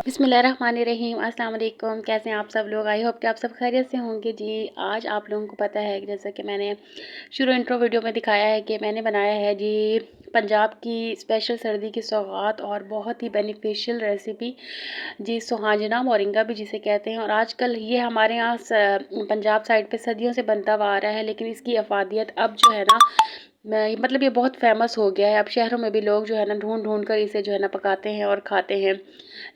बिस्मिल्लाहिर्रहमानिर्रहीम। अस्सलाम वालेकुम। कैसे हैं आप सब लोग? आई होप कि आप सब खैरियत से होंगे। जी, आज आप लोगों को पता है कि जैसा कि मैंने शुरू इंट्रो वीडियो में दिखाया है कि मैंने बनाया है जी पंजाब की स्पेशल सर्दी की सौगात और बहुत ही बेनिफिशियल रेसिपी जी सुहांजना मोरिंगा भी जिसे कहते हैं। और आजकल ये हमारे यहाँ पंजाब साइड पे सदियों से बनता हुआ आ रहा है, लेकिन इसकी अफादियत अब जो है ना मतलब ये बहुत फेमस हो गया है। अब शहरों में भी लोग जो है ना ढूंढ ढूंढ कर इसे जो है ना पकाते हैं और खाते हैं।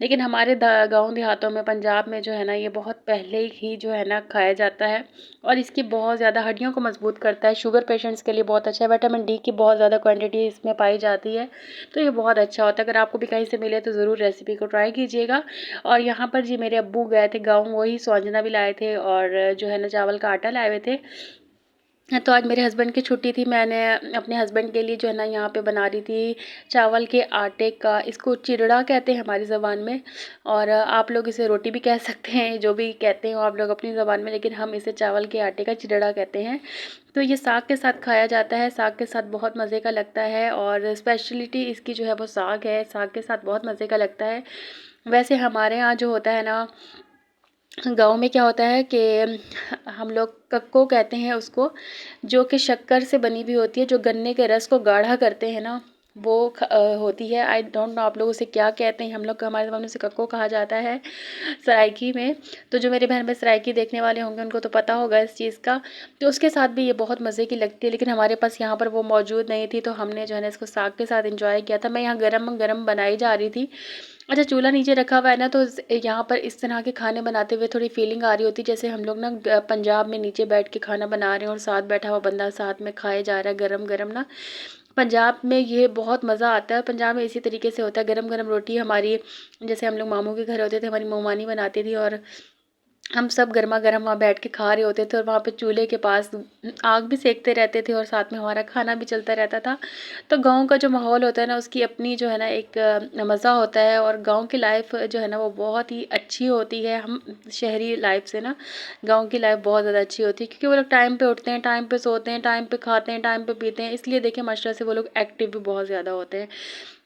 लेकिन हमारे गांव देहातों में पंजाब में जो है ना ये बहुत पहले ही जो है ना खाया जाता है। और इसकी बहुत ज़्यादा हड्डियों को मजबूत करता है। शुगर पेशेंट्स के लिए बहुत अच्छा है। विटामिन डी की बहुत ज़्यादा क्वांटिटी इसमें पाई जाती है, तो ये बहुत अच्छा होता है। अगर आपको भी कहीं से मिले तो ज़रूर रेसिपी को ट्राई कीजिएगा। और यहाँ पर जी मेरे अब्बू गए थे गाँव, वही स्वांजना भी लाए थे और जो है ना चावल का आटा लाए हुए थे। तो आज मेरे हस्बैंड की छुट्टी थी। मैंने अपने हस्बैंड के लिए जो है ना यहाँ पे बना रही थी चावल के आटे का, इसको चिरड़ा कहते हैं हमारी ज़बान में। और आप लोग इसे रोटी भी कह सकते हैं, जो भी कहते हो आप लोग अपनी ज़बान में, लेकिन हम इसे चावल के आटे का चिरड़ा कहते हैं। तो ये साग के साथ खाया जाता है। साग के साथ बहुत मज़े का लगता है और स्पेशलिटी इसकी जो है वो साग है। साग के साथ बहुत मज़े का लगता है। वैसे हमारे यहाँ जो होता है ना गाँव में, क्या होता है कि हम लोग कक्को कहते हैं उसको, जो कि शक्कर से बनी हुई होती है, जो गन्ने के रस को गाढ़ा करते हैं ना, वो होती है। आई डोंट नो आप लोग उसे क्या कहते हैं। हम लोग हमारे ज़बान में उसे कक्को कहा जाता है सराइकी में। तो जो मेरे बहन में सराइकी देखने वाले होंगे उनको तो पता होगा इस चीज़ का। तो उसके साथ भी ये बहुत मज़े की लगती है, लेकिन हमारे पास यहाँ पर वो मौजूद नहीं थी, तो हमने जो है ना इसको साग के साथ इंजॉय किया था। मैं यहाँ गरम गरम बनाई जा रही थी। अच्छा, चूल्हा नीचे रखा हुआ है ना, तो यहाँ पर इस तरह के खाने बनाते हुए थोड़ी फीलिंग आ रही होती है जैसे हम लोग ना पंजाब में नीचे बैठ के खाना बना रहे हैं और साथ बैठा हुआ बंदा साथ में खाए जा रहा है गरम गरम ना। पंजाब में ये बहुत मज़ा आता है। पंजाब में इसी तरीके से होता है। गरम गरम रोटी हमारी, जैसे हम लोग मामू के घर होते थे, हमारी मोमानी बनाती थी और हम सब गर्मा गर्म वहाँ बैठ के खा रहे होते थे और वहाँ पे चूल्हे के पास आग भी सेकते रहते थे और साथ में हमारा खाना भी चलता रहता था। तो गाँव का जो माहौल होता है ना, उसकी अपनी जो है ना एक मज़ा होता है। और गाँव की लाइफ जो है ना वो बहुत ही अच्छी होती है। हम शहरी लाइफ से ना गाँव की लाइफ बहुत ज़्यादा अच्छी होती है, क्योंकि वो लोग टाइम पे उठते हैं, टाइम पे सोते हैं, टाइम पे खाते हैं, टाइम पे पीते हैं। इसलिए देखिए माशाल्लाह से वो लोग एक्टिव भी बहुत ज़्यादा होते हैं।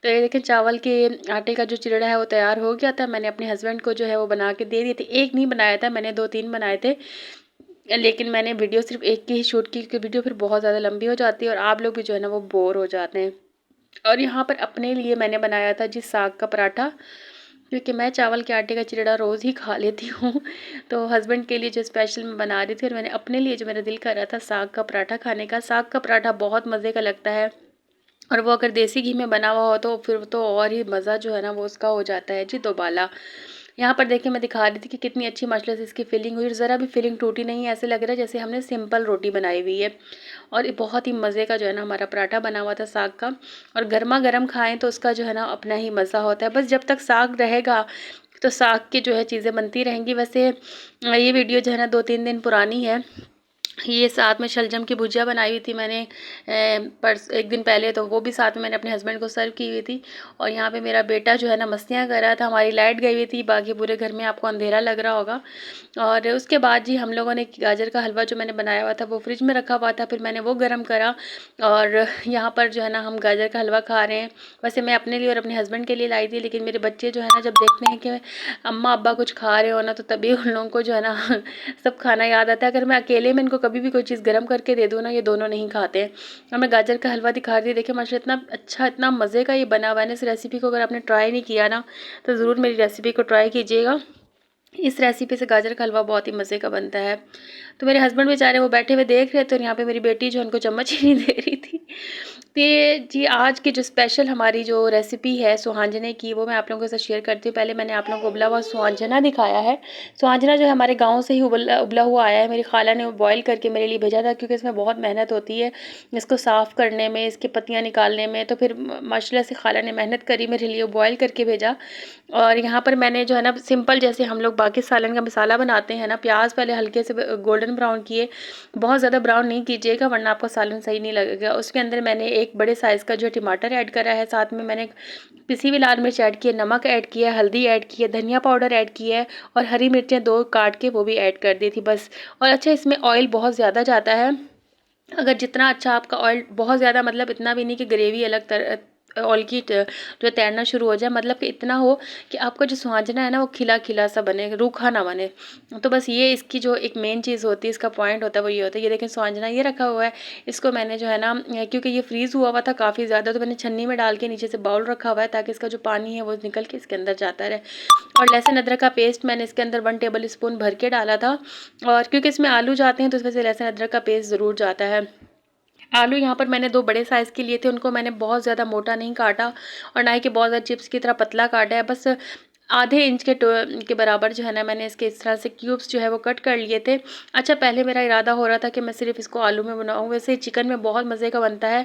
तो ये देखिए चावल के आटे का जो चिरड़ा है वो तैयार हो गया था। मैंने अपने हस्बैंड को जो है वो बना के दे दिए थे। एक नहीं बनाया था मैंने, 2-3 बनाए थे, लेकिन मैंने वीडियो सिर्फ एक की ही शूट की, क्योंकि वीडियो फिर बहुत ज़्यादा लंबी हो जाती है और आप लोग भी जो है ना वो बोर हो जाते हैं। और यहाँ पर अपने लिए मैंने बनाया था जी साग का पराठा, क्योंकि मैं चावल के आटे का चिरड़ा रोज़ ही खा लेती हूँ। तो हस्बैंड के लिए जो स्पेशल मैं बना रही थी, और मैंने अपने लिए जो मेरा दिल कर रहा था साग का पराठा खाने का। साग का पराठा बहुत मज़े का लगता है, और वो अगर देसी घी में बना हुआ हो तो फिर तो और ही मज़ा जो है ना वो उसका हो जाता है जी दोबाला। यहाँ पर देखिए मैं दिखा रही थी कि कितनी अच्छी माशाल्लाह से इसकी फिलिंग हुई, और ज़रा भी फिलिंग टूटी नहीं है। ऐसे लग रहा है जैसे हमने सिंपल रोटी बनाई हुई है। और ये बहुत ही मज़े का जो है ना हमारा पराठा बना हुआ था साग का। और गर्मा गर्म खाएं तो उसका जो है ना अपना ही मज़ा होता है। बस जब तक साग रहेगा तो साग की जो है चीज़ें बनती रहेंगी। वैसे ये वीडियो जो है ना 2-3 दिन पुरानी है। ये साथ में शलजम की भुजिया बनाई हुई थी मैंने एक दिन पहले, तो वो भी साथ में मैंने अपने हस्बैंड को सर्व की हुई थी। और यहाँ पे मेरा बेटा जो है ना मस्तियाँ कर रहा था। हमारी लाइट गई हुई थी, बाकी पूरे घर में आपको अंधेरा लग रहा होगा। और उसके बाद जी हम लोगों ने गाजर का हलवा जो मैंने बनाया हुआ था वो फ्रिज में रखा हुआ था, फिर मैंने वो गर्म करा। और यहाँ पर जो है ना हम गाजर का हलवा खा रहे हैं। वैसे मैं अपने लिए और अपने हस्बैंड के लिए लाई थी, लेकिन मेरे बच्चे जो है ना जब देखते हैं कि अम्मा अब्बा कुछ खा रहे हो ना, तो तभी उन लोगों को जो है ना सब खाना याद आता है। अगर मैं अकेले में इनको कभी भी कोई चीज़ गर्म करके दे दूँ ना, ये दोनों नहीं खाते हैं। और मैं गाजर का हलवा दिखा रही थी, देखिए माशाल्लाह इतना अच्छा, इतना मज़े का ये बना हुआ है ना। इस रेसिपी को अगर आपने ट्राई नहीं किया ना, तो ज़रूर मेरी रेसिपी को ट्राई कीजिएगा। इस रेसिपी से गाजर का हलवा बहुत ही मज़े का बनता है। तो मेरे हस्बैंड बेचारे वो बैठे हुए देख रहे थे, और यहाँ पे मेरी बेटी जो उनको चम्मच ही नहीं दे रही थी। तो ये जी आज की जो स्पेशल हमारी जो रेसिपी है सुहांजने की, वो मैं आप लोगों के साथ शेयर करती हूँ। पहले मैंने आप लोगों को उबला हुआ सुहांजना दिखाया है। सुहांजना जो है हमारे गाँव से ही उबला उबला हुआ आया है। मेरी खाला ने वो बॉयल करके मेरे लिए भेजा था, क्योंकि इसमें बहुत मेहनत होती है इसको साफ़ करने में, इसकी पत्तियाँ निकालने में। तो फिर माशाल्लाह से खाला ने मेहनत करी, मेरे लिए बॉयल करके भेजा। और यहाँ पर मैंने जो है ना सिंपल, जैसे हम लोग बाकी सालन का मसाला बनाते हैं ना, प्याज पहले हल्के से गोल्डन ब्राउन किए, बहुत ज़्यादा ब्राउन नहीं कीजिएगा वरना आपका सालन सही नहीं लगेगा। उसके अंदर मैंने एक बड़े साइज़ का जो टमाटर ऐड करा है, साथ में मैंने पिसी हुई लाल मिर्च ऐड की है, नमक ऐड किया है, हल्दी ऐड की है, धनिया पाउडर ऐड किया है, और हरी मिर्चें 2 काट के वो भी ऐड कर दी थी बस। और अच्छा, इसमें ऑयल बहुत ज़्यादा जाता है। अगर जितना अच्छा आपका ऑयल, बहुत ज़्यादा मतलब इतना भी नहीं कि ग्रेवी ऑलगी जो तैरना शुरू हो जाए, मतलब कि इतना हो कि आपका जो सुहाजना है ना वो खिला खिला सा बने, रूखा ना बने। तो बस ये इसकी जो एक मेन चीज़ होती है, इसका पॉइंट होता है वो ये होता है। ये देखें सुहाजना ये रखा हुआ है, इसको मैंने जो है ना क्योंकि ये फ्रीज़ हुआ हुआ था काफ़ी ज़्यादा, तो मैंने छन्नी में डाल के नीचे से बाउल रखा हुआ है ताकि इसका जो पानी है वो निकल के इसके अंदर जाता रहे। और लहसुन अदरक का पेस्ट मैंने इसके अंदर 1 टेबल स्पून भर के डाला था, और क्योंकि इसमें आलू जाते हैं तो इस वजह से लहसुन अदरक का पेस्ट ज़रूर जाता है। आलू यहाँ पर मैंने 2 बड़े साइज़ के लिए थे, उनको मैंने बहुत ज़्यादा मोटा नहीं काटा और ना ही कि बहुत ज़्यादा चिप्स की तरह पतला काटा है, बस आधे इंच के बराबर जो है ना मैंने इसके इस तरह से क्यूब्स जो है वो कट कर लिए थे। अच्छा, पहले मेरा इरादा हो रहा था कि मैं सिर्फ़ इसको आलू में बनाऊँ, वैसे चिकन में बहुत मज़े का बनता है,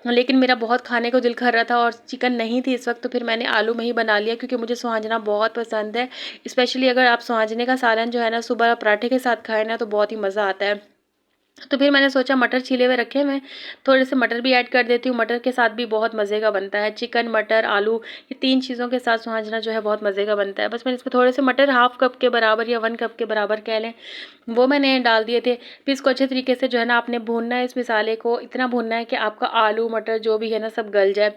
लेकिन मेरा बहुत खाने को दिल कर रहा था और चिकन नहीं थी इस वक़्त, तो फिर मैंने आलू में ही बना लिया क्योंकि मुझे सुहाजना बहुत पसंद है। स्पेशली अगर आप सुहाजने का सालन जो है ना सुबह पराठे के साथ खाएँ ना तो बहुत ही मज़ा आता है। तो फिर मैंने सोचा मटर छिले हुए रखे हैं, मैं थोड़े से मटर भी ऐड कर देती हूँ। मटर के साथ भी बहुत मज़े का बनता है, चिकन, मटर, आलू, ये 3 चीज़ों के साथ सुहाजना जो है बहुत मज़े का बनता है। बस मैंने इसमें थोड़े से मटर हाफ़ कप के बराबर या 1 कप के बराबर कह लें, वो मैंने डाल दिए थे। फिर इसको अच्छे तरीके से जो है ना आपने भूनना है, इस मसाले को इतना भूनना है कि आपका आलू, मटर जो भी है ना सब गल जाए।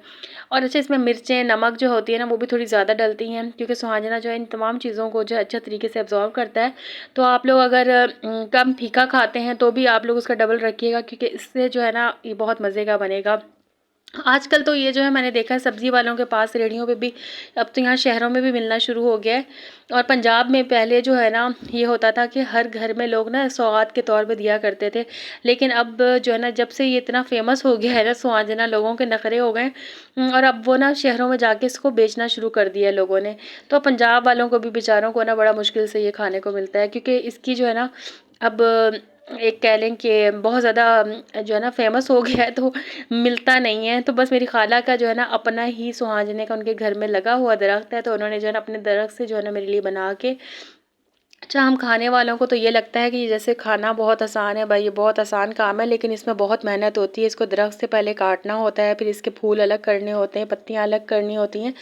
और अच्छा, इसमें मिर्चें, नमक जो होती है ना वो भी थोड़ी ज़्यादा डलती हैं क्योंकि सुहाजना जो है इन तमाम चीज़ों को जो है अच्छा तरीके से अब्ज़ॉर्ब करता है। तो आप लोग अगर कम फीका खाते हैं तो भी आप लोग उसका डबल रखिएगा क्योंकि इससे जो है ना ये बहुत मज़े का बनेगा। आजकल तो ये जो है मैंने देखा है सब्ज़ी वालों के पास रेहड़ियों पे भी, अब तो यहाँ शहरों में भी मिलना शुरू हो गया है। और पंजाब में पहले जो है ना ये होता था कि हर घर में लोग ना सौगात के तौर पे दिया करते थे, लेकिन अब जो है ना जब से ये इतना फेमस हो गया है ना सुहाजना, लोगों के नखरे हो गए और अब वो ना शहरों में जाके इसको बेचना शुरू कर दिया है लोगों ने। तो पंजाब वालों को भी बेचारों को ना बड़ा मुश्किल से ये खाने को मिलता है क्योंकि इसकी जो है ना अब एक कह लें कि बहुत ज़्यादा जो है ना फ़ेमस हो गया है तो मिलता नहीं है। तो बस मेरी खाला का जो है ना अपना ही सुहाजने का उनके घर में लगा हुआ दरख्त है, तो उन्होंने जो है ना अपने दरख्त से जो है ना मेरे लिए बना के, अच्छा, हम खाने वालों को तो ये लगता है कि जैसे खाना बहुत आसान है, भाई ये बहुत आसान काम है, लेकिन इसमें बहुत मेहनत होती है। इसको दरख्त से पहले काटना होता है, फिर इसके फूल अलग करने होते हैं, पत्तियाँ अलग करनी होती हैं,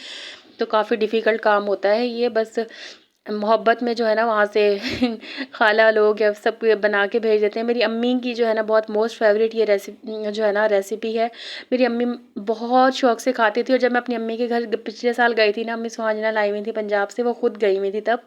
तो काफ़ी डिफ़िकल्ट काम होता है ये। बस मोहब्बत में जो है ना वहाँ से खाला लोग या सब बना के भेज देते हैं। मेरी अम्मी की जो है ना बहुत मोस्ट फेवरेट ये जो है ना रेसिपी है। मेरी अम्मी बहुत शौक से खाती थी और जब मैं अपनी अम्मी के घर पिछले साल गई थी ना, अम्मी सुहाजना लाई हुई थी पंजाब से, वो खुद गई हुई थी तब,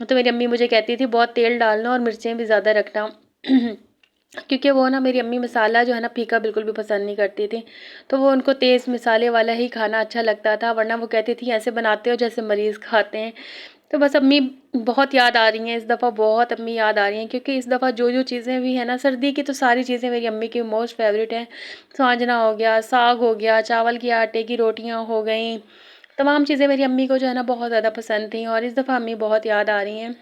तो मेरी अम्मी मुझे कहती थी बहुत तेल डालना और मिर्चें भी ज़्यादा रखना क्योंकि वो ना मेरी अम्मी मसाला जो है ना फीका बिल्कुल भी पसंद नहीं करती थी, तो वो उनको तेज़ मसाले वाला ही खाना अच्छा लगता था, वरना वो कहती थी ऐसे बनाते हो जैसे मरीज़ खाते हैं। तो बस अम्मी बहुत याद आ रही हैं इस दफ़ा, बहुत अम्मी याद आ रही हैं क्योंकि इस दफ़ा जो चीज़ें भी हैं ना सर्दी की, तो सारी चीज़ें मेरी अम्मी की मोस्ट फेवरेट हैं। स्वांजना हो गया, साग हो गया, चावल के आटे की रोटियाँ हो गईं, तमाम चीज़ें मेरी अम्मी को जो है ना बहुत ज़्यादा पसंद थी और इस दफ़ा अम्मी बहुत याद आ रही हैं।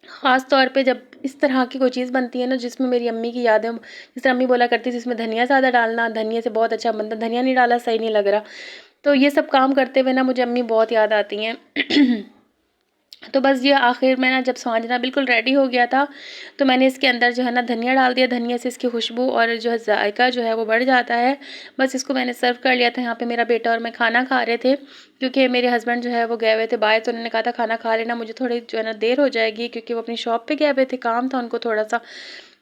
ख़ास तौर पे जब इस तरह की कोई चीज़ बनती है ना जिसमें मेरी अम्मी की यादें, जिस तरह अम्मी बोला करती थी इसमें धनिया ज़्यादा डालना, धनिया से बहुत अच्छा बनता, धनिया नहीं डाला सही नहीं लग रहा। तो ये सब काम करते हुए ना मुझे अम्मी बहुत याद आती हैं। तो बस ये आखिर में ना जब स्वांजना बिल्कुल रेडी हो गया था, तो मैंने इसके अंदर जो है ना धनिया डाल दिया। धनिया से इसकी खुशबू और जो है जायका जो है वो बढ़ जाता है। बस इसको मैंने सर्व कर लिया था। यहाँ पे मेरा बेटा और मैं खाना खा रहे थे क्योंकि मेरे हस्बैंड जो है वो गए हुए थे बाहर, तो उन्होंने कहा था खाना खा लेना, मुझे थोड़ी जो है ना देर हो जाएगी क्योंकि वो अपनी शॉप पे गए हुए थे, काम था उनको थोड़ा सा।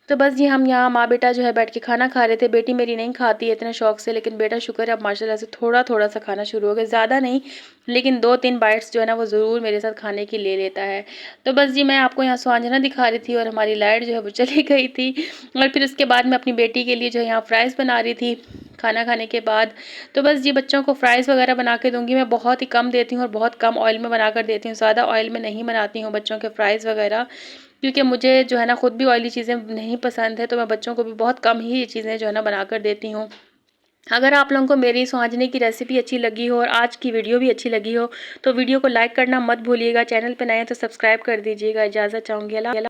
तो बस जी हम यहाँ माँ बेटा जो है बैठ के खाना खा रहे थे। बेटी मेरी नहीं खाती है इतने शौक से, लेकिन बेटा शुक्र है अब माशाल्लाह से थोड़ा थोड़ा सा खाना शुरू हो गया, ज़्यादा नहीं लेकिन 2-3 बाइट्स जो है ना वो ज़रूर मेरे साथ खाने की ले लेता है। तो बस जी मैं आपको यहाँ स्वांजना दिखा रही थी और हमारी लाइट जो है वो चली गई थी, और फिर उसके बाद मैं अपनी बेटी के लिए जो है यहाँ फ्राइज़ बना रही थी खाना खाने के बाद। तो बस जी बच्चों को फ्राइज़ वगैरह बना के दूँगी। मैं बहुत ही कम देती हूँ और बहुत कम ऑयल में बना कर देती हूँ, ज़्यादा ऑयल में नहीं बनाती हूँ बच्चों के फ्राइज़ वगैरह, क्योंकि मुझे जो है ना खुद भी ऑयली चीज़ें नहीं पसंद है, तो मैं बच्चों को भी बहुत कम ही ये चीज़ें जो है ना बनाकर देती हूँ। अगर आप लोगों को मेरी स्वांजने की रेसिपी अच्छी लगी हो और आज की वीडियो भी अच्छी लगी हो, तो वीडियो को लाइक करना मत भूलिएगा। चैनल पे नए हैं तो सब्सक्राइब कर दीजिएगा। इजाज़त चाहूँगी। अल्लाह।